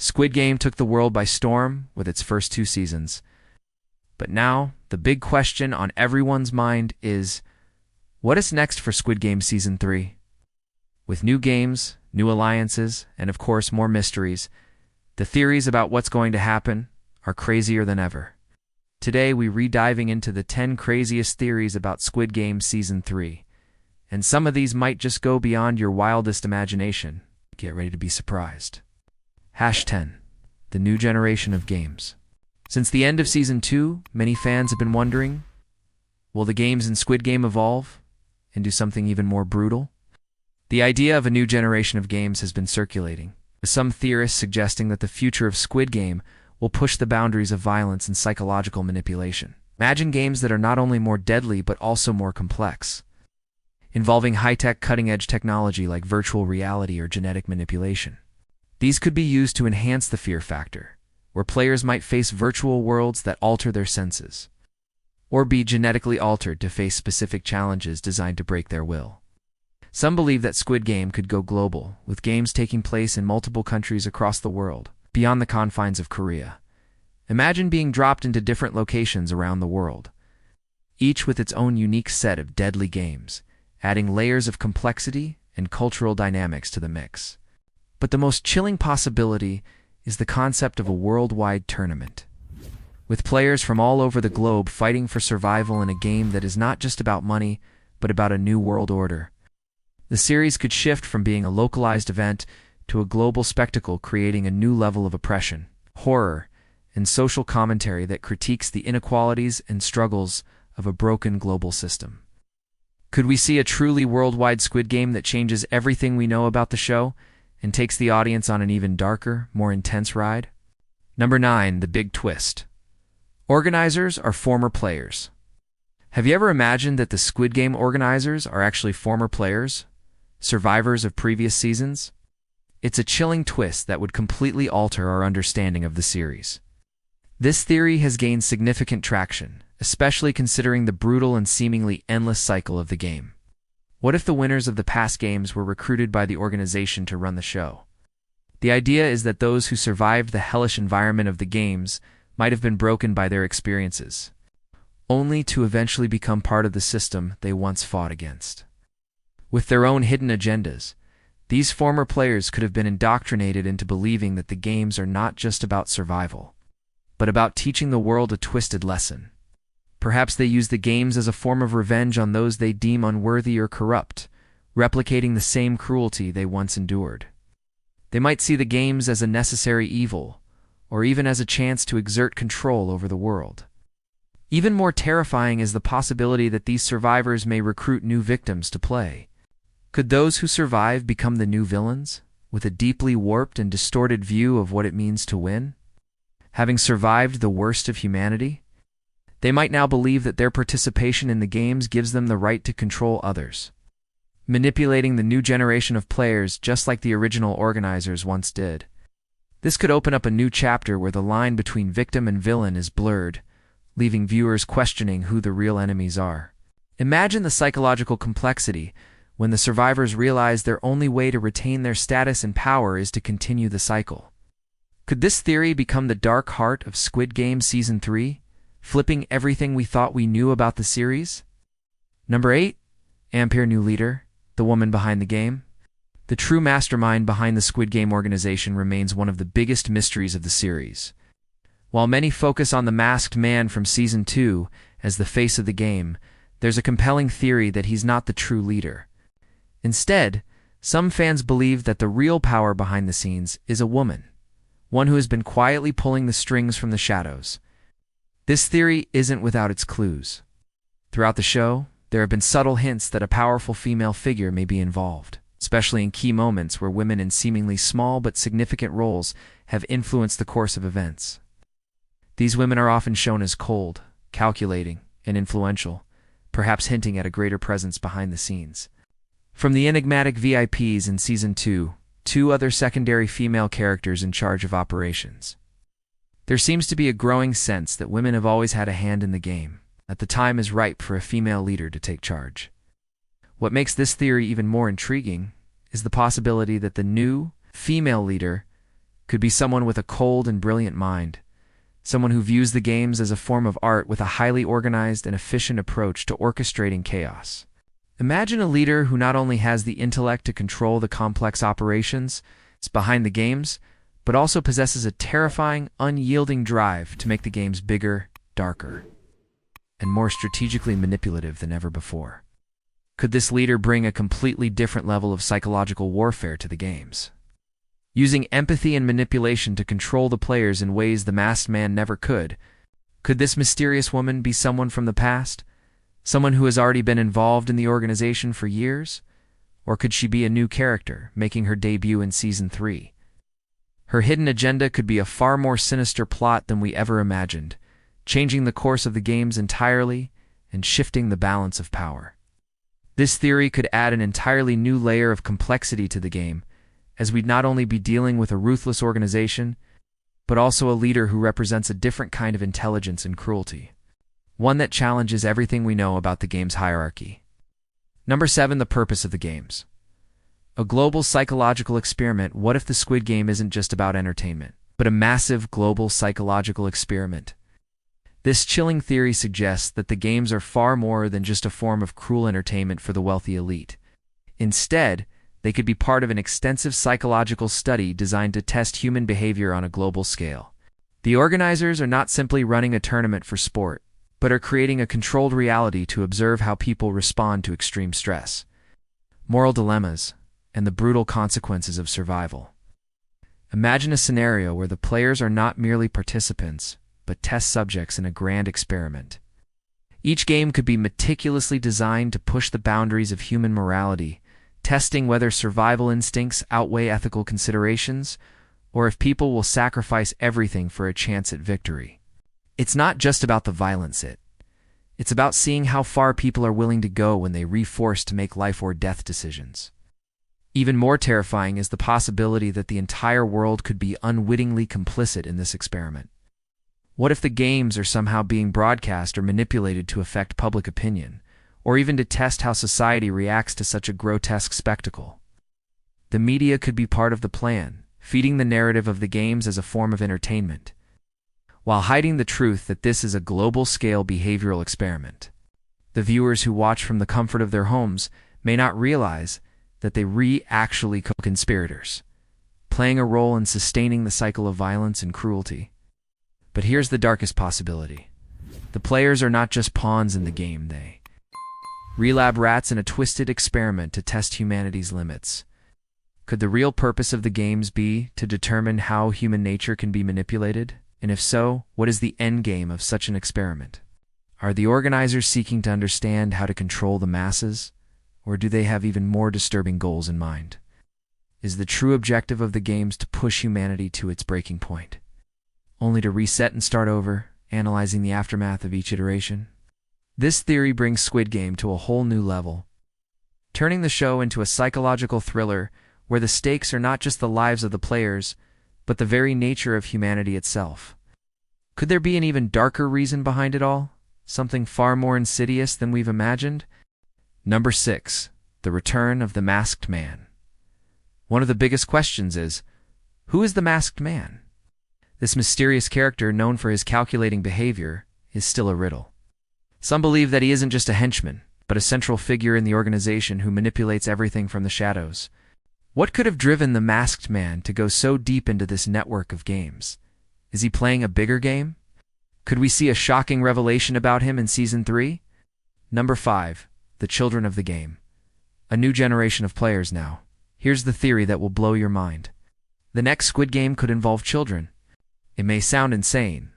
Squid Game took the world by storm with its first 2 seasons. But now, the big question on everyone's mind is, what is next for Squid Game Season 3? With new games, new alliances, and of course more mysteries, the theories about what's going to happen are crazier than ever. Today we re-diving into the 10 craziest theories about Squid Game Season 3. And some of these might just go beyond your wildest imagination. Get ready to be surprised. #10. The new generation of games. Since the end of Season 2, many fans have been wondering, will the games in Squid Game evolve and do something even more brutal? The idea of a new generation of games has been circulating, with some theorists suggesting that the future of Squid Game will push the boundaries of violence and psychological manipulation. Imagine games that are not only more deadly but also more complex, involving high-tech, cutting-edge technology like virtual reality or genetic manipulation. These could be used to enhance the fear factor, where players might face virtual worlds that alter their senses, or be genetically altered to face specific challenges designed to break their will. Some believe that Squid Game could go global, with games taking place in multiple countries across the world, beyond the confines of Korea. Imagine being dropped into different locations around the world, each with its own unique set of deadly games, adding layers of complexity and cultural dynamics to the mix. But the most chilling possibility is the concept of a worldwide tournament, with players from all over the globe fighting for survival in a game that is not just about money, but about a new world order. The series could shift from being a localized event to a global spectacle, creating a new level of oppression, horror, and social commentary that critiques the inequalities and struggles of a broken global system. Could we see a truly worldwide Squid Game that changes everything we know about the show and takes the audience on an even darker, more intense ride? #9. The big twist. Organizers are former players. Have you ever imagined that the Squid Game organizers are actually former players, survivors of previous seasons? It's a chilling twist that would completely alter our understanding of the series. This theory has gained significant traction, especially considering the brutal and seemingly endless cycle of the game. What if the winners of the past games were recruited by the organization to run the show? The idea is that those who survived the hellish environment of the games might have been broken by their experiences, only to eventually become part of the system they once fought against. With their own hidden agendas, these former players could have been indoctrinated into believing that the games are not just about survival, but about teaching the world a twisted lesson. Perhaps they use the games as a form of revenge on those they deem unworthy or corrupt, replicating the same cruelty they once endured. They might see the games as a necessary evil, or even as a chance to exert control over the world. Even more terrifying is the possibility that these survivors may recruit new victims to play. Could those who survive become the new villains, with a deeply warped and distorted view of what it means to win? Having survived the worst of humanity, they might now believe that their participation in the games gives them the right to control others, manipulating the new generation of players just like the original organizers once did. This could open up a new chapter where the line between victim and villain is blurred, leaving viewers questioning who the real enemies are. Imagine the psychological complexity when the survivors realize their only way to retain their status and power is to continue the cycle. Could this theory become the dark heart of Squid Game Season 3, flipping everything we thought we knew about the series? #8. Ampere New Leader, the woman behind the game. The true mastermind behind the Squid Game organization remains one of the biggest mysteries of the series. While many focus on the masked man from Season 2 as the face of the game, there's a compelling theory that he's not the true leader. Instead, some fans believe that the real power behind the scenes is a woman, one who has been quietly pulling the strings from the shadows. This theory isn't without its clues. Throughout the show, there have been subtle hints that a powerful female figure may be involved, especially in key moments where women in seemingly small but significant roles have influenced the course of events. These women are often shown as cold, calculating, and influential, perhaps hinting at a greater presence behind the scenes. From the enigmatic VIPs in Season 2, two other secondary female characters in charge of operations. There seems to be a growing sense that women have always had a hand in the game, that the time is ripe for a female leader to take charge. What makes this theory even more intriguing is the possibility that the new female leader could be someone with a cold and brilliant mind, someone who views the games as a form of art with a highly organized and efficient approach to orchestrating chaos. Imagine a leader who not only has the intellect to control the complex operations behind the games, but also possesses a terrifying, unyielding drive to make the games bigger, darker, and more strategically manipulative than ever before. Could this leader bring a completely different level of psychological warfare to the games? Using empathy and manipulation to control the players in ways the masked man never could this mysterious woman be someone from the past? Someone who has already been involved in the organization for years? Or could she be a new character, making her debut in Season 3? Her hidden agenda could be a far more sinister plot than we ever imagined, changing the course of the games entirely and shifting the balance of power. This theory could add an entirely new layer of complexity to the game, as we'd not only be dealing with a ruthless organization, but also a leader who represents a different kind of intelligence and cruelty, one that challenges everything we know about the game's hierarchy. Number 7, the purpose of the games. A global psychological experiment. What if the Squid Game isn't just about entertainment, but a massive global psychological experiment? This chilling theory suggests that the games are far more than just a form of cruel entertainment for the wealthy elite. Instead, they could be part of an extensive psychological study designed to test human behavior on a global scale. The organizers are not simply running a tournament for sport, but are creating a controlled reality to observe how people respond to extreme stress, moral dilemmas, and the brutal consequences of survival. Imagine a scenario where the players are not merely participants, but test subjects in a grand experiment. Each game could be meticulously designed to push the boundaries of human morality, testing whether survival instincts outweigh ethical considerations, or if people will sacrifice everything for a chance at victory. It's not just about the violence, it's about seeing how far people are willing to go when they are forced to make life or death decisions. Even more terrifying is the possibility that the entire world could be unwittingly complicit in this experiment. What if the games are somehow being broadcast or manipulated to affect public opinion, or even to test how society reacts to such a grotesque spectacle? The media could be part of the plan, feeding the narrative of the games as a form of entertainment, while hiding the truth that this is a global-scale behavioral experiment. The viewers who watch from the comfort of their homes may not realize that they actually co-conspirators, playing a role in sustaining the cycle of violence and cruelty. But here's the darkest possibility. The players are not just pawns in the game, they relab rats in a twisted experiment to test humanity's limits. Could the real purpose of the games be to determine how human nature can be manipulated? And if so, what is the end game of such an experiment? Are the organizers seeking to understand how to control the masses? Or do they have even more disturbing goals in mind? Is the true objective of the games to push humanity to its breaking point, only to reset and start over, analyzing the aftermath of each iteration? This theory brings Squid Game to a whole new level, turning the show into a psychological thriller where the stakes are not just the lives of the players, but the very nature of humanity itself. Could there be an even darker reason behind it all? Something far more insidious than we've imagined? Number 6, the return of the masked man. One of the biggest questions is, who is the masked man? This mysterious character, known for his calculating behavior, is still a riddle. Some believe that he isn't just a henchman, but a central figure in the organization who manipulates everything from the shadows. What could have driven the masked man to go so deep into this network of games? Is he playing a bigger game? Could we see a shocking revelation about him in Season 3? Number 5, the children of the game. A new generation of players now. Here's the theory that will blow your mind. The next Squid Game could involve children. It may sound insane,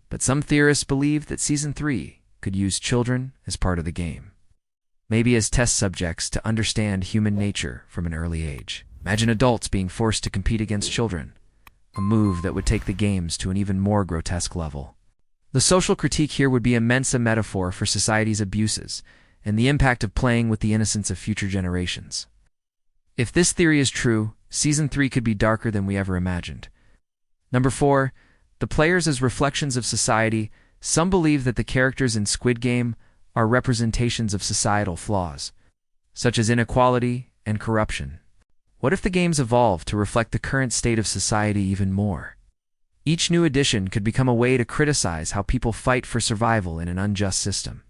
but some theorists believe that Season 3 could use children as part of the game, maybe as test subjects to understand human nature from an early age. Imagine adults being forced to compete against children, a move that would take the games to an even more grotesque level. The social critique here would be immense, a metaphor for society's abuses and the impact of playing with the innocence of future generations. If this theory is true, Season 3 could be darker than we ever imagined. Number 4, the players as reflections of society. Some believe that the characters in Squid Game are representations of societal flaws, such as inequality and corruption. What if the games evolve to reflect the current state of society even more? Each new edition could become a way to criticize how people fight for survival in an unjust system,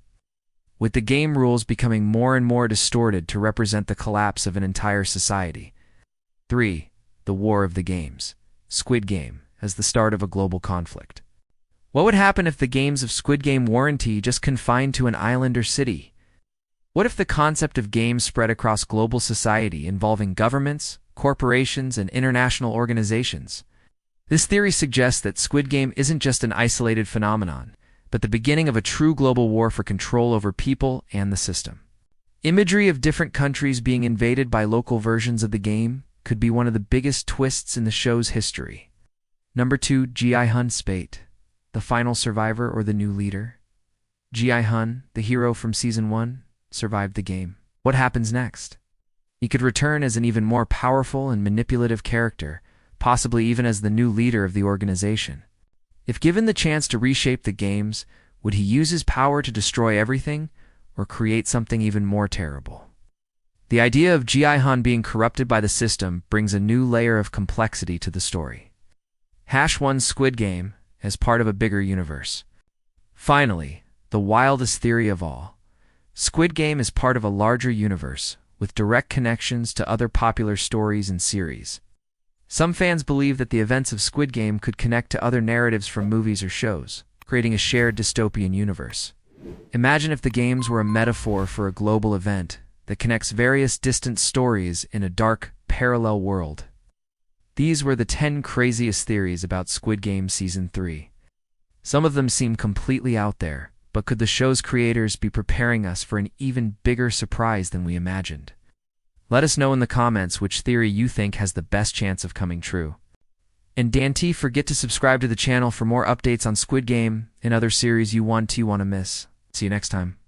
with the game rules becoming more and more distorted to represent the collapse of an entire society. 3. The War of the Games. Squid Game as the start of a global conflict. What would happen if the games of Squid Game warranty just confined to an island or city? What if the concept of games spread across global society involving governments, corporations, and international organizations? This theory suggests that Squid Game isn't just an isolated phenomenon, but the beginning of a true global war for control over people and the system. Imagery of different countries being invaded by local versions of the game could be one of the biggest twists in the show's history. Number 2, Ji-Hun's fate. The final survivor or the new leader? Ji-Hun, the hero from Season 1, survived the game. What happens next? He could return as an even more powerful and manipulative character, possibly even as the new leader of the organization. If given the chance to reshape the games, would he use his power to destroy everything or create something even more terrible? The idea of Ji-Hun being corrupted by the system brings a new layer of complexity to the story. #1 Squid Game as part of a bigger universe. Finally, the wildest theory of all. Squid Game is part of a larger universe with direct connections to other popular stories and series. Some fans believe that the events of Squid Game could connect to other narratives from movies or shows, creating a shared dystopian universe. Imagine if the games were a metaphor for a global event that connects various distant stories in a dark, parallel world. These were the 10 craziest theories about Squid Game Season 3. Some of them seem completely out there, but could the show's creators be preparing us for an even bigger surprise than we imagined? Let us know in the comments which theory you think has the best chance of coming true. And don't forget to subscribe to the channel for more updates on Squid Game and other series you want to miss. See you next time.